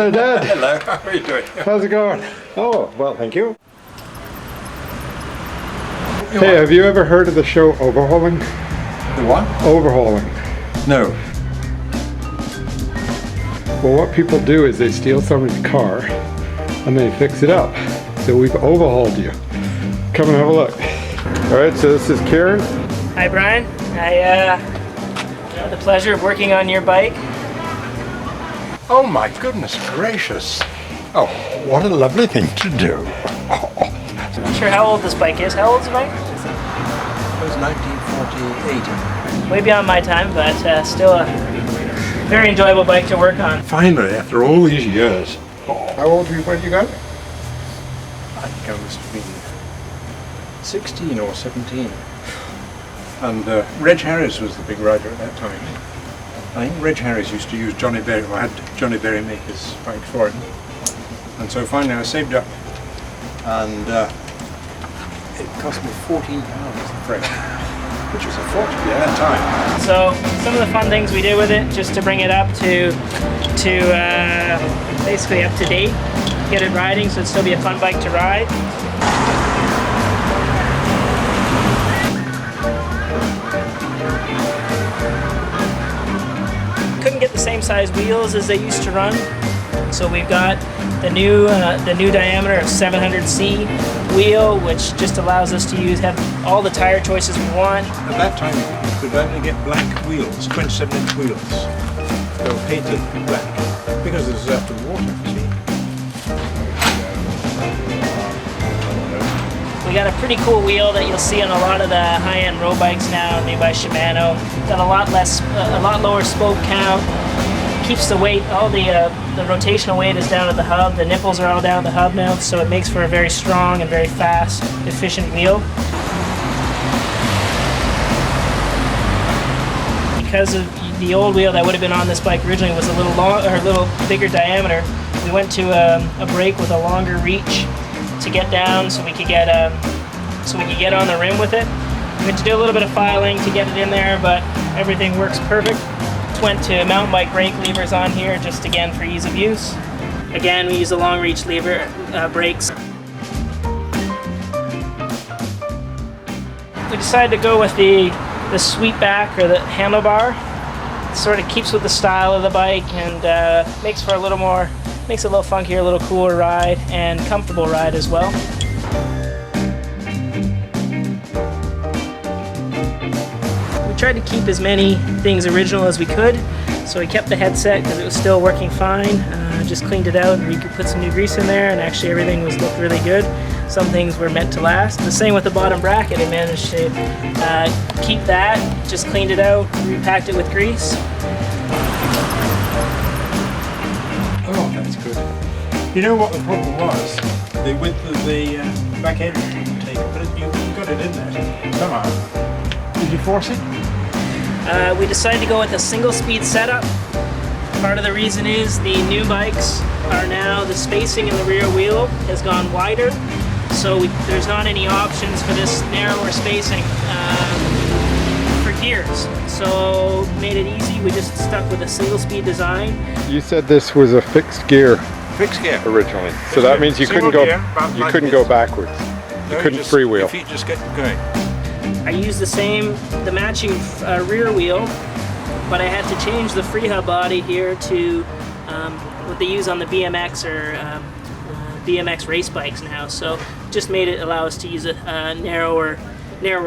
Hello, Dad. Hello, how are you doing? How's it going? Oh, well, thank you. Hey, have you ever heard of the show Overhauling? The what? Overhauling. No. Well, what people do is they steal somebody's car and they fix it up. So we've overhauled you. Come and have a look. All right, so this is Karen. Hi, Brian. I had the pleasure of working on your bike. Oh my goodness gracious. Oh, what a lovely thing to do. I'm not sure how old this bike is. How old is the bike? It was 1948. Way beyond my time, but still a very enjoyable bike to work on. Finally, after all these years. How old were you when you got it? I think I must have been 16 or 17. And Reg Harris was the big rider at that time. I think Reg Harris used to use Johnny Berry, or had Johnny Berry make his bike for him. And so finally I saved up, and it cost me £14 the frame, which was a fortune at that time. So some of the fun things we did with it, just to bring it up to basically up to date, get it riding so it'd still be a fun bike to ride. Couldn't get the same size wheels as they used to run, so we've got the new diameter of 700C wheel, which just allows us to have all the tire choices we want. At that time you could only get black wheels, 27-inch wheels. They were painted black because this is after water, you see. We got a pretty cool wheel that you'll see on a lot of the high-end road bikes now, made by Shimano. Got a lot lower spoke count. Keeps the weight, all the rotational weight is down at the hub. The nipples are all down at the hub now, so it makes for a very strong and very fast, efficient wheel. Because of the old wheel that would have been on this bike originally was a little bigger diameter, we went to a brake with a longer reach to get down, so we could get on the rim with it. We had to do a little bit of filing to get it in there, but everything works perfect. Went to mountain bike brake levers on here, just again for ease of use. Again, we use the long reach lever brakes. We decided to go with the sweep back, or the handlebar. It sort of keeps with the style of the bike and makes for a little more. Makes it a little funkier, a little cooler ride, and comfortable ride as well. We tried to keep as many things original as we could, so we kept the headset because it was still working fine. Just cleaned it out and we could put some new grease in there, and actually everything looked really good. Some things were meant to last. The same with the bottom bracket. I managed to keep that, just cleaned it out, repacked it with grease. Oh, that's good. You know what the problem was? The width of the back end didn't take it, but you got it in there somehow. Did you force it? We decided to go with a single speed setup. Part of the reason is the new bikes are now, the spacing in the rear wheel has gone wider, so there's not any options for this narrower spacing for gears. So made it easy, we just stuck with a single speed design. You said this was a fixed gear Fixed gear. originally, so that means you couldn't go backwards. You couldn't freewheel. Your feet just get going. I used the matching rear wheel, but I had to change the free hub body here to what they use on the BMX or BMX race bikes now. So just made it allow us to use a narrower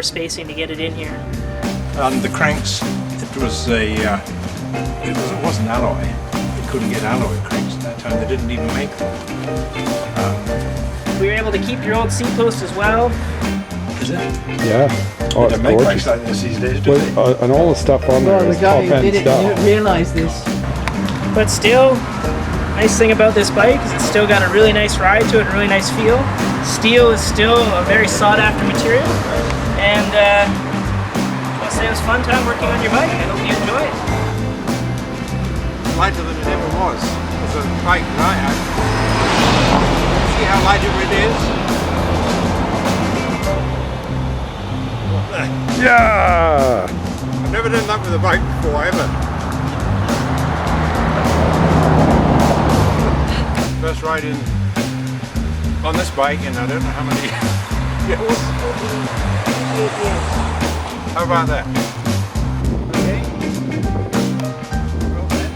spacing to get it in here. And the cranks, it wasn't alloy. You couldn't get alloy cranks at that time. They didn't even make them. We were able to keep your old seat post as well. Is it? Yeah. Oh, They it's don't make bikes gorgeous. like this these days, do they? And all the stuff on there Well, is the guy who top-end did it stuff. didn't realise this. But still, nice thing about this bike is it's still got a really nice ride to it, a really nice feel. Steel is still a very sought after material. And I'll say it was a fun time working on your bike. I hope you enjoy it. Lighter than it ever was. It's a bike that I had. See how light it really is? Yeah! I've never done that with a bike before, ever. First ride in on this bike in I don't know how many years. How about that? Okay. Well then.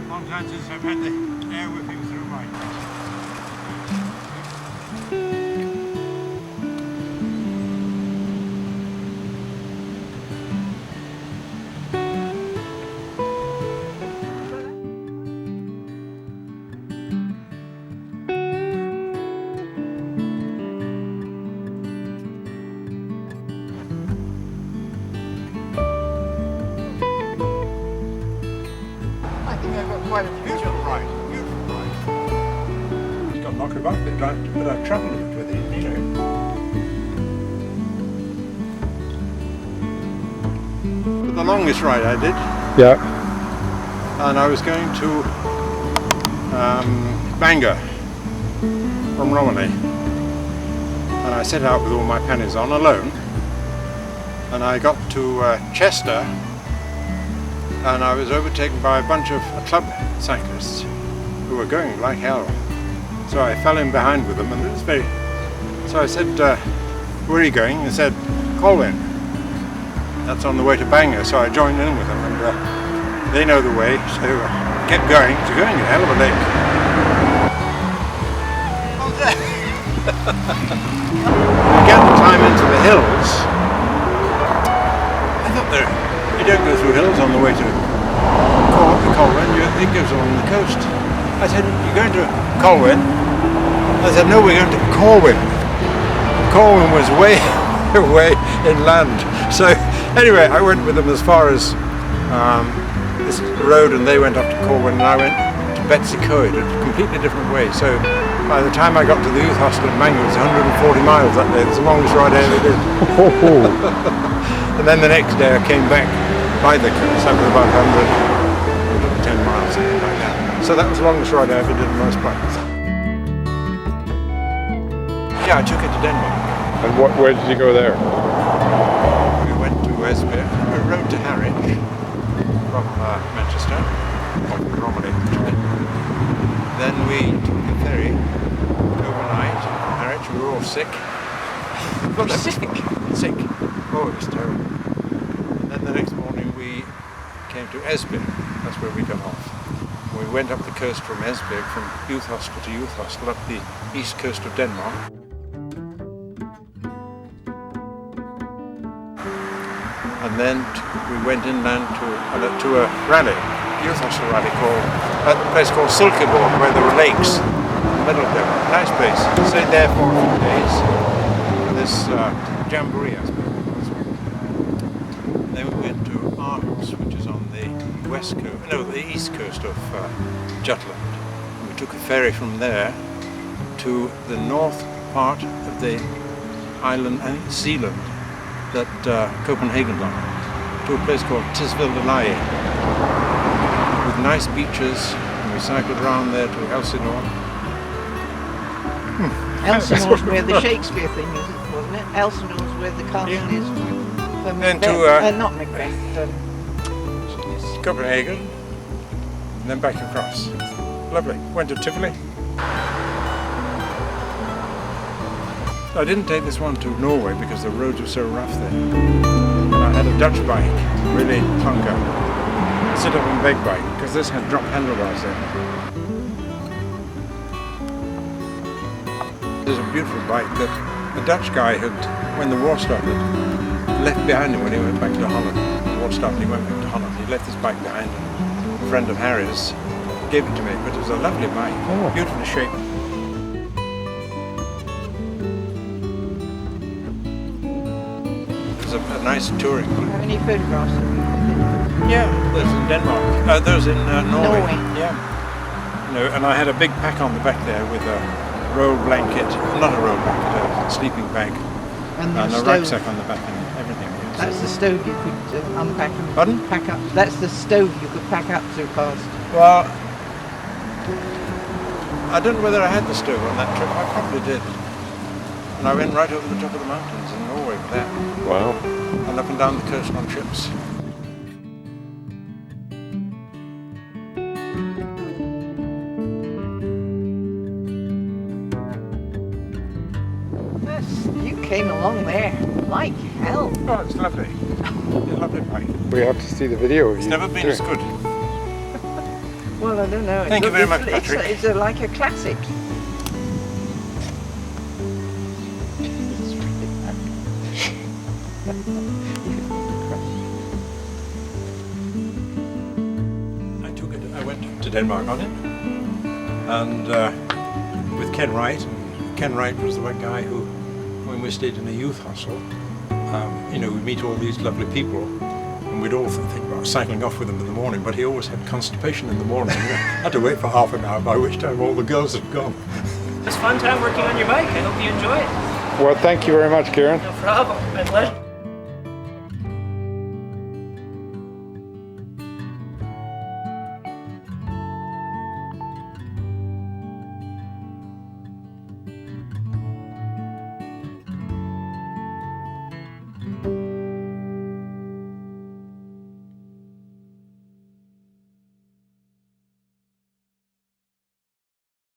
Long time since I've had the air whipping through my... I think I've got quite a beautiful ride. Beautiful ride. It's got knocked about a bit, but I've travelled a bit with it, you know. But the longest ride I did, Yeah. and I was going to Bangor from Romilly, and I set out with all my pennies on alone, and I got to Chester, and I was overtaken by a bunch of club cyclists who were going like hell. So I fell in behind with them, and it was very... So I said, where are you going? They said, Colwyn. That's on the way to Bangor, so I joined in with them, and they know the way, so kept going. It's going a hell of a lake. You get to climb into the hills. I thought you don't go through hills on the way to Colwyn, it goes along the coast. I said, you're going to Colwyn? I said, no, we're going to Corwin. Corwin was way away inland. So anyway, I went with them as far as this road, and they went up to Corwin, and I went to Betsy Coed, a completely different way. So by the time I got to the youth hostel in Bangor, it was 140 miles that day. It's the longest ride I ever did. And then the next day I came back by the coast. That was about 110 miles, something like that. So that was the longest ride I ever did on most bikes. Yeah, I took it to Denmark. And where did you go there? We went to Esbjerg. We rode to Harwich from Manchester, or Romilly actually. Then we took the ferry overnight from Harwich. We were all sick. Sick. Oh, it was terrible. Then the next morning we came to Esbjerg. That's where we got off. We went up the coast from Esbjerg, from youth hostel to youth hostel, up the east coast of Denmark. And then we went inland to a rally, youth hostel rally at a place called Silkeborg, where there were lakes in the middle of there. Nice place. Stayed there for a few days for this jamboree, I suppose. Then we went to Aarhus, which is on the the east coast of Jutland. We took a ferry from there to the north part of the island, I think Zealand, that Copenhagen's on, to a place called Tisvilde, with nice beaches, and we cycled around there to Elsinore. Elsinore's where the Shakespeare thing is, wasn't it? Elsinore's where the castle is. Then to not Macbeth. Copenhagen, and then back across. Lovely. Went to Tivoli. I didn't take this one to Norway because the roads were so rough there. And I had a Dutch bike, really clunker. Sit up and beg bike, because this had drop handlebars there. This is a beautiful bike that the Dutch guy had, when the war started, left behind him when he went back to Holland. The war started, he went back to Holland. He left his bike behind him. A friend of Harry's gave it to me, but it was a lovely bike, beautifully shaped. was a nice touring Do you bike. have any photographs of you with it? Yeah, those in Denmark. Those in Norway. Norway. Yeah. You know, and I had a big pack on the back there with a roll blanket, not a roll blanket, a sleeping bag, And and the a stove. rucksack on the back and everything. That's the stove you could unpack and Pardon? pack up. That's the stove you could pack up so fast. Well, I don't know whether I had the stove on that trip. I probably did. And I went right over the top of the mountains in Norway with that, Wow. and up and down the coast on ships. You came along there like hell. Oh, it's lovely. It's a lovely bike. We have to see the video of It's you. never been doing as good. Well, I don't know. Thank you very much, It's Patrick. like a classic. I went to Denmark on it, and with Ken Wright. Ken Wright was the one guy who, when we stayed in a youth hostel, you know, we'd meet all these lovely people, and we'd all think about cycling off with them in the morning, but he always had constipation in the morning. We had to wait for half an hour, by which time all the girls had gone. It was a fun time working on your bike. I hope you enjoy it. Well, thank you very much, Karen. No problem. My pleasure.